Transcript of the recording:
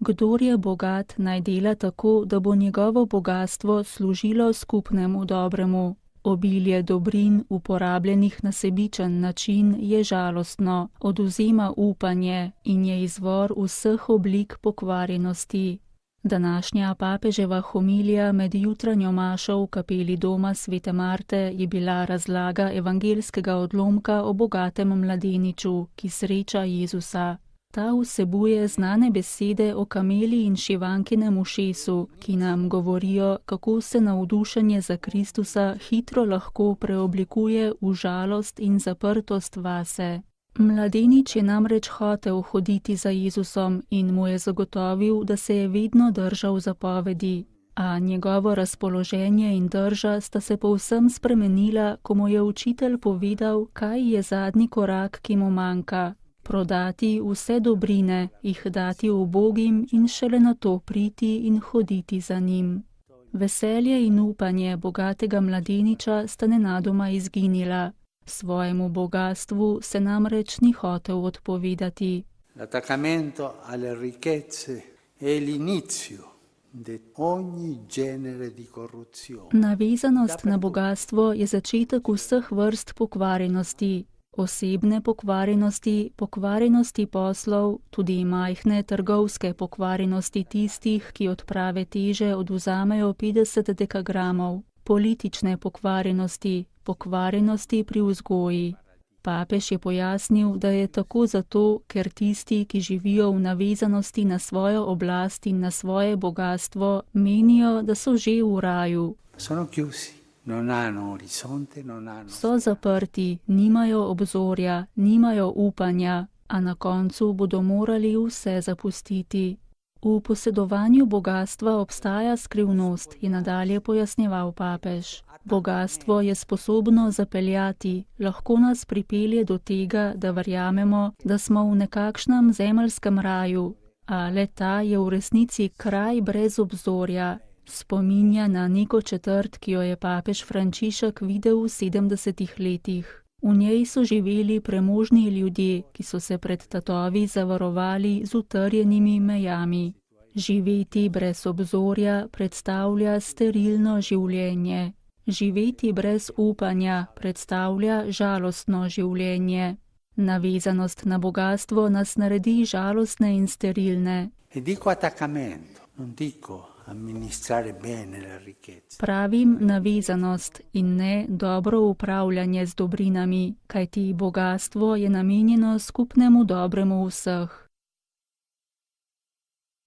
Kdor je bogat, naj dela tako, da bo njegovo bogastvo služilo skupnemu dobremu. Obilje dobrin, uporabljenih na sebičen način, je žalostno, odvzema upanje in je izvor vseh oblik pokvarjenosti. Današnja papeževa homilija med jutranjo mašo v kapeli doma svete Marte je bila razlaga evangeljskega odlomka o bogatem mladeniču, ki sreča Jezusa. Ta vsebuje znane besede o kameli in šivankinem ušesu, ki nam govorijo, kako se navdušenje za Kristusa hitro lahko preoblikuje v žalost in zaprtost vase. Mladenič je namreč hotel hoditi za Jezusom in mu je zagotovil, da se je vedno držal zapovedi, a njegovo razpoloženje in drža sta se povsem spremenila, ko mu je učitelj povedal, kaj je zadnji korak, ki mu manjka. Prodati vse dobrine, jih dati ubogim in šele nato priti in hoditi za njim. Veselje in upanje bogatega mladeniča sta nenadoma izginila. Svojemu bogatstvu se namreč ni hotel odpovedati. L'attaccamento alle ricchezze è l'inizio di ogni genere di corruzione. Navezanost na bogatstvo je začetek vseh vrst pokvarjenosti. Osebne pokvarjenosti, pokvarjenosti poslov, tudi majhne trgovske pokvarjenosti tistih, ki od prave teže odvzamejo 50 dekagramov, politične pokvarjenosti, pokvarjenosti pri vzgoji. Papež je pojasnil, da je tako zato, ker tisti, ki živijo v navezanosti na svojo oblast in na svoje bogatstvo, menijo, da so že v raju. So zaprti, nimajo obzorja, nimajo upanja, a na koncu bodo morali vse zapustiti. V posedovanju bogatstva obstaja skrivnost, je nadalje pojasnjeval papež. Bogatstvo je sposobno zapeljati, lahko nas pripelje do tega, da verjamemo, da smo v nekakšnem zemeljskem raju, a le ta je v resnici kraj brez obzorja. Spominja na neko četrt, ki jo je papež Frančišek videl v 70. letih. V njej so živeli premožni ljudje, ki so se pred tatovi zavarovali z utrjenimi mejami. Živeti brez obzorja predstavlja sterilno življenje. Živeti brez upanja predstavlja žalostno življenje. Navezanost na bogatstvo nas naredi žalostne in sterilne. Pravim navezanost in ne dobro upravljanje z dobrinami, kajti bogatstvo je namenjeno skupnemu dobremu vseh.